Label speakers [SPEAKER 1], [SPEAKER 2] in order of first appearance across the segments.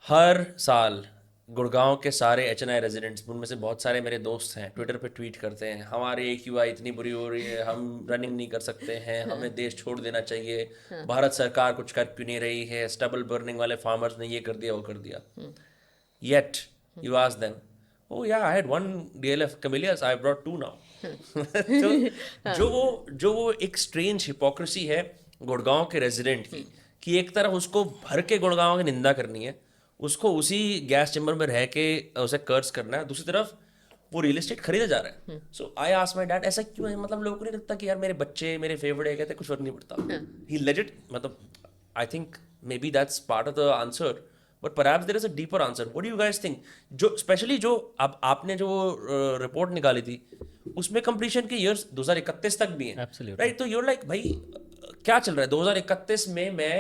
[SPEAKER 1] हर साल गुड़गांव के सारे एच एन आई रेजिडेंट्स, उनमें से बहुत सारे मेरे दोस्त हैं, ट्विटर पे ट्वीट करते हैं हमारी AQI इतनी बुरी हो रही है, हम रनिंग नहीं कर सकते हैं, हमें देश छोड़ देना चाहिए, भारत सरकार कुछ कर क्यों नहीं रही है, स्टबल बर्निंग वाले फार्मर्स ने ये कर दिया वो कर दिया. Yet you ask them, oh yeah, I had one DLF camellias, I brought two now. तो जो वो एक स्ट्रेंज हिपोक्रेसी है गुड़गांव के रेजिडेंट की, कि एक तरफ उसको भर के गुड़गांव की निंदा करनी है, उसको उसी गैस चैम्बर में रह के उसे कर्ज करना है, दूसरी तरफ वो रियल एस्टेट खरीदा जा रहा है. सो आई आस्क माय डैड, ऐसा क्यों है? मतलब लोगों को नहीं लगता कि यार मेरे बच्चे मेरे फेवरेट है, कहते कुछ फर्क नहीं पड़ता. ही लेजिट, मतलब I think maybe that's part of the answer, but perhaps there is a deeper answer. What do you guys think? जो स्पेशली जो अब आपने जो रिपोर्ट निकाली थी, उसमें कंप्लीशन के ईयर्स 2031 तक भी हैं, राइट? तो यूर लाइक भाई क्या चल रहा है? 2031 में मैं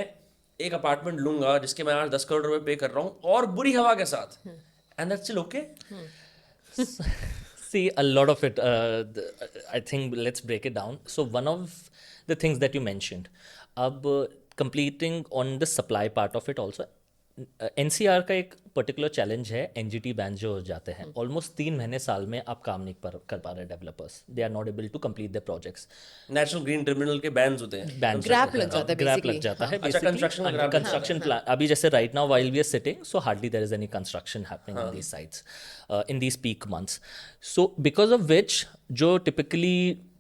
[SPEAKER 1] एक अपार्टमेंट लूंगा जिसके मैं आज 10 करोड़ रुपए पे कर रहा हूँ और बुरी हवा के साथ, and that's still okay.
[SPEAKER 2] See, a lot of it, I think let's break it down. So, one of the things that you mentioned, completing on the supply part of it also, NCR का एक particular challenge है, NGT ban जो हो जाते हैं, almost 3 महीने साल में आप काम नहीं कर पा रहे developers, they are not able to complete the projects.
[SPEAKER 1] National green tribunal के बैन्स होते हैं,
[SPEAKER 2] बैन
[SPEAKER 3] ग्रैप लग जाता है
[SPEAKER 2] ग्रैप
[SPEAKER 3] basically.
[SPEAKER 2] लग जाता है
[SPEAKER 1] अच्छा, construction का grab
[SPEAKER 2] कंस्ट्रक्शन प्लान. अभी जैसे right now while we are sitting, so hardly there is any construction happening on these sites in these peak months. So because of which जो टिपिकली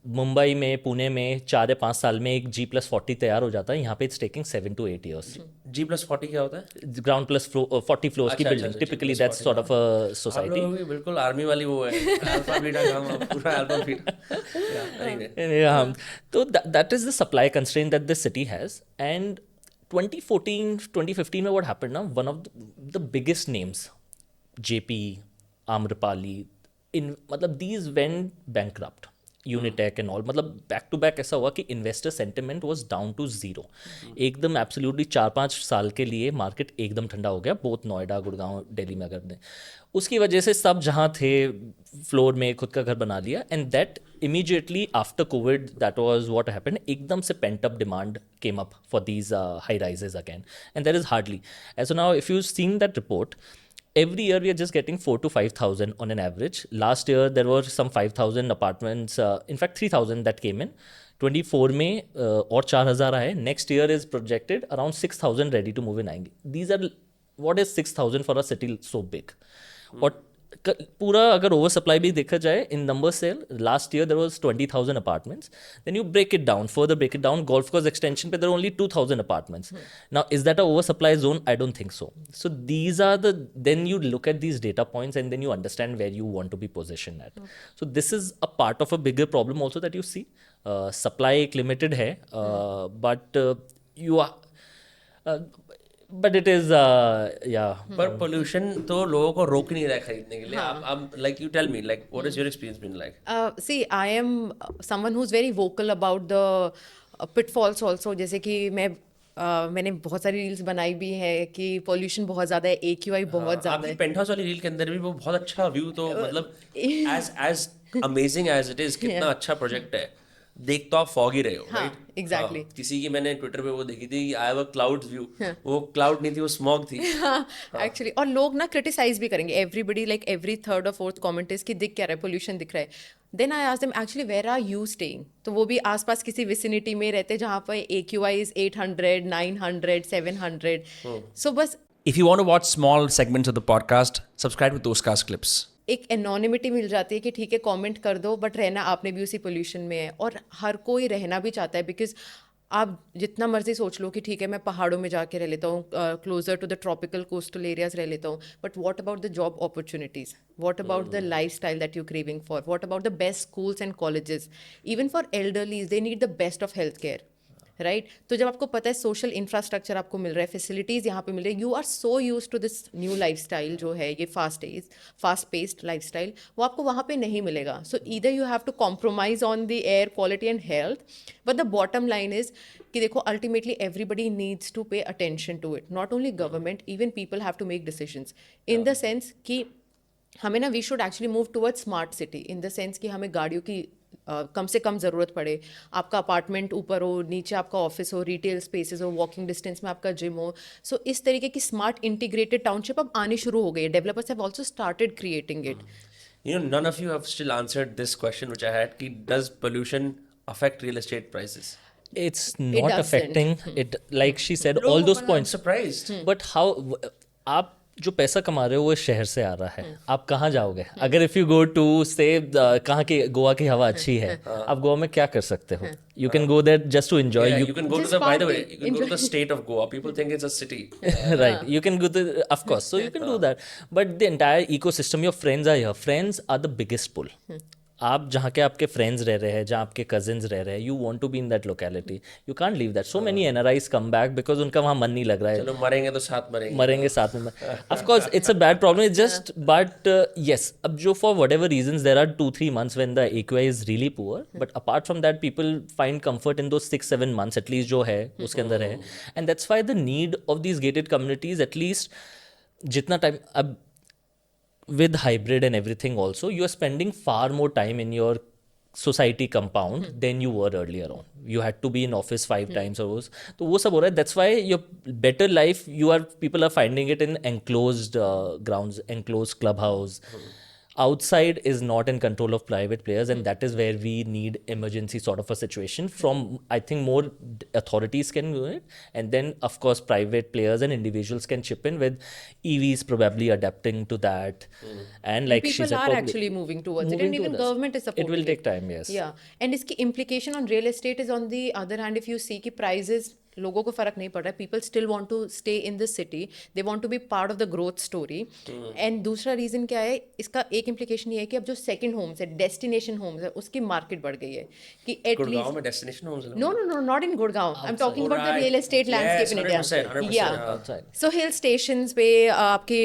[SPEAKER 2] मुंबई में, पुणे में 4 या 5 साल में एक G+40 तैयार हो जाता है, यहाँ पे it's taking 7 to 8 years.
[SPEAKER 1] G+40 क्या होता है?
[SPEAKER 2] ग्राउंड प्लस 40 फ्लोर्स की
[SPEAKER 1] अच्छा,
[SPEAKER 2] बिल्डिंग,
[SPEAKER 1] अच्छा,
[SPEAKER 2] typically
[SPEAKER 1] G+40,
[SPEAKER 2] that's sort of a
[SPEAKER 1] आप
[SPEAKER 2] सोसाइटी.
[SPEAKER 1] लोगों की बिल्कुल आर्मी वाली वो है, अल्फा बीटा गामा, पूरा alpha beta.
[SPEAKER 2] Yeah. So that is the supply constraint that the city has. And 2014, 2015 में what happened now, one of the biggest names, JP, Amrapali, मतलब these went bankrupt. Unitech and all, मतलब back to back ऐसा हुआ कि investor sentiment was down to zero. एकदम absolutely 4-5 साल के लिए मार्केट एकदम ठंडा हो गया, बहुत नोएडा, गुड़गांव, दिल्ली में अगर दें. उसकी वजह से सब जहाँ थे फ्लोर में खुद का घर बना लिया, and that immediately after Covid that was what happened. एकदम से pent up demand came up for these high rises again, and there is hardly as now if you seen that report, every year we are just getting 4 to 5,000 on an average. Last year there were some 5,000 apartments, in fact 3,000 that came in. 24 में और 4,000 आए. Next year is projected around 6,000 ready to move in आएंगे. These are, what is 6,000 for a city so big? और पूरा अगर over supply भी देखा जाए in number sale, last year there was 20,000 apartments. Then you break it down, further break it down, golf course extension पे there are only 2,000 apartments. Now is that a over supply zone? I don't think so. So these are the, then you look at these data points and then you understand where you want to be positioned at. So this is a part of a bigger problem also that you see. Supply एक limited है, but you are but it is yeah.
[SPEAKER 1] पर pollution तो लोगों को रोक नहीं रहा है खरीदने के लिए. अब like you tell me, like what is your experience been like?
[SPEAKER 3] See, I am someone who's very vocal about the pitfalls also. जैसे कि मैंने बहुत सारी रील्स बनाई भी है कि पोल्यूशन बहुत ज़्यादा है, AQI बहुत ज़्यादा
[SPEAKER 1] आपकी
[SPEAKER 3] है.
[SPEAKER 1] पेंटहाउस वाली रील के अंदर भी वो बहुत अच्छा व्यू, तो मतलब as amazing as it is, कितना अच्छा प्रोजेक्ट है. देख तो आप फॉग ही रहे हो,
[SPEAKER 3] हाँ,
[SPEAKER 1] राइट?
[SPEAKER 3] exactly.
[SPEAKER 1] किसी की मैंने ट्विटर पे वो देखी थी, I have a clouds view. वो क्लाउड नहीं थी, वो स्मॉग थी.
[SPEAKER 3] एक्चुअली और लोग ना क्रिटिसाइज भी करेंगे. एवरीबडी, लाइक एवरी थर्ड और फोर्थ कमेंट इज कि दिख क्या रहा है, पोल्यूशन दिख रहा है. Then I asked them actually where are you staying? तो वो भी आसपास किसी विसिनिटी में रहते जहाँ पर AQI इज 800, 900, 700. सो बस
[SPEAKER 1] If you want to watch small segments of the podcast, subscribe to Toastcast Clips.
[SPEAKER 3] एक एनोनिमिटी मिल जाती है कि ठीक है कमेंट कर दो, बट रहना आपने भी उसी पोल्यूशन में है. और हर कोई रहना भी चाहता है, बिकॉज आप जितना मर्जी सोच लो कि ठीक है मैं पहाड़ों में जाके रह लेता हूँ, closer to the tropical coastal areas रह लेता हूँ, but what about the job opportunities? What about the lifestyle that you craving for? What about the best schools and colleges? Even for elderlies they need the best of health care, right? तो जब आपको पता है social infrastructure आपको मिल रहा है, facilities यहाँ पे मिल रही है, you are so use to this new lifestyle जो है ये फास्ट पेस्ड लाइफस्टाइल, वो आपको वहाँ पे नहीं मिलेगा. So either you have to compromise on the air quality and health, but the bottom line is कि देखो ultimately everybody needs to pay attention to it. Not only government, even people have to make decisions in the sense कि हमें ना we should actually move towards smart city, in the sense कि हमें गाड़ियों की कम से कम ज़रूरत पड़े, आपका अपार्टमेंट ऊपर हो, नीचे आपका ऑफिस हो, रिटेल स्पेसेस हो, वॉकिंग डिस्टेंस में आपका जिम हो. सो इस तरीके की स्मार्ट इंटीग्रेटेड टाउनशिप अब आनी शुरू हो गई है. Developers have also started creating it.
[SPEAKER 1] You know, none of you have still answered this question which I had. Ki, does pollution affect real estate prices?
[SPEAKER 2] It's not
[SPEAKER 3] doesn't.
[SPEAKER 2] affecting it, like she said,
[SPEAKER 1] No,
[SPEAKER 2] all those
[SPEAKER 1] I'm
[SPEAKER 2] points.
[SPEAKER 1] surprised.
[SPEAKER 2] But how आप जो पैसा कमा रहे हो वो शहर से आ रहा है, आप कहाँ जाओगे? अगर इफ़ यू गो टू से कहाँ की गोवा की हवा अच्छी है, आप गोवा में क्या कर सकते हो? You can go there just to enjoy.
[SPEAKER 1] Yeah,
[SPEAKER 2] you
[SPEAKER 1] you can go to
[SPEAKER 3] Just
[SPEAKER 1] the, by the way,
[SPEAKER 3] party,
[SPEAKER 1] you can go to the
[SPEAKER 3] enjoy.
[SPEAKER 1] state of Goa. People think it's a city.
[SPEAKER 2] right, you can go to, of course, so you can do that, but the entire ecosystem, your friends are here. Friends are the biggest pull. आप जहाँ के आपके friends रह रहे हैं, जहाँ आपके cousins रह रहे हैं, you want to be in that locality. You can't leave that. So many NRIs come back because उनका वहाँ मन नहीं लग रहा है.
[SPEAKER 1] चलो मरेंगे तो साथ मरेंगे.
[SPEAKER 2] मरेंगे साथ में. Of course, it's a bad problem. It's just, but yes, अब जो for whatever reasons there are 2-3 months when the AQI is really poor, but apart from that people find comfort in those 6-7 months at least जो है उसके अंदर है, and that's why the need of these gated communities, at least जितना time अब with hybrid and everything also, you are spending far more time in your society compound than you were earlier on. You had to be in office 5 times or those. तो वो सब हो रहा है. That's why your better life, people are finding it in enclosed grounds, enclosed clubhouse. Outside is not in control of private players, and that is where we need emergency sort of a situation from, I think, more authorities can do it, and then of course private players and individuals can chip in with EVs probably adapting to that. And like she
[SPEAKER 3] People
[SPEAKER 2] said,
[SPEAKER 3] are
[SPEAKER 2] probably
[SPEAKER 3] actually moving towards it,
[SPEAKER 2] moving
[SPEAKER 3] and even
[SPEAKER 2] towards.
[SPEAKER 3] government is supporting
[SPEAKER 2] It will take time, yes.
[SPEAKER 3] Yeah, and इसकी implication on real estate is on the other hand, if you see कि prices लोगों को फर्क नहीं पड़ रहा है. People still want to stay in this city, they want to be part of the growth story. And दूसरा reason क्या है इसका, एक इम्प्लीकेशन ये है कि अब जो सेकंड होम्स है, डेस्टिनेशन होम्स है, उसकी मार्केट बढ़ गई है कि
[SPEAKER 1] गुड़गांव में destination homes हैं.
[SPEAKER 3] no, not in Gurgaon. I'm talking about the
[SPEAKER 1] Right.
[SPEAKER 3] real estate landscape in India.
[SPEAKER 1] 100%,
[SPEAKER 3] Yeah.
[SPEAKER 2] Outside.
[SPEAKER 3] So hill stations पे आपके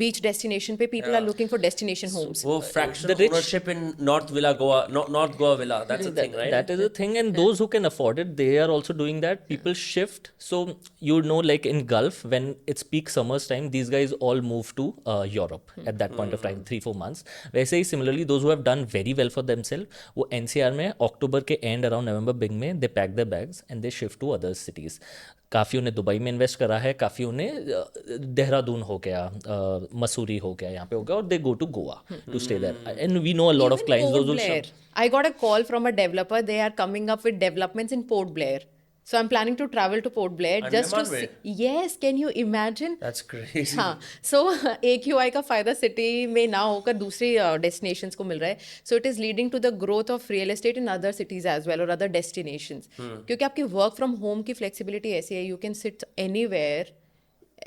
[SPEAKER 3] beach destination पे people are looking for destination homes.
[SPEAKER 1] वो fractional
[SPEAKER 2] The rich-
[SPEAKER 1] ownership in North Villa Goa, North Goa Villa, that's the thing, right?
[SPEAKER 2] That is a thing, and those who can afford it, they are also doing that. People shift. So you know, like in Gulf, when it's peak summers time, these guys all move to Europe at that point of time, 3-4 months. वैसे ही similarly, those who have done very well for themselves, वो NCR में अक्टूबर के end around November big में they pack their bags and they shift to other cities. काफ़ी उन्हें Dubai में invest करा है, काफ़ी उन्हें देहरादून हो गया, मसूरी हो गया, यहाँ पे हो गया, और they go to Goa to stay there. And we know a lot of clients
[SPEAKER 3] Port
[SPEAKER 2] those
[SPEAKER 3] Blair. I got a call from a developer. They are coming up with developments in Port Blair. So I'm planning to travel to Port Blair just to
[SPEAKER 1] Andaman
[SPEAKER 3] see. Yes, can you imagine?
[SPEAKER 1] That's crazy.
[SPEAKER 3] हाँ, so AQI का फायदा city में ना होकर दूसरी destinations को मिल रहा है. So it is leading to the growth of real estate in other cities as well और अदर डेस्टिनेशंस. क्योंकि आपकी वर्क फ्रॉम होम की फ्लेक्सिबिलिटी ऐसी है, you can sit anywhere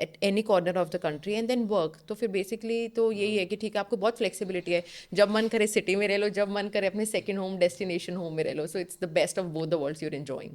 [SPEAKER 3] at any corner of the country and then work. तो फिर basically तो यही है कि ठीक है, आपको बहुत फ्लेक्सिबिलिटी है, जब मन करे सिटी में रह लो, जब मन करे अपने सेकंड होम डेस्टिनेशन होम में रह लो. So it's the best of both the worlds you are enjoying.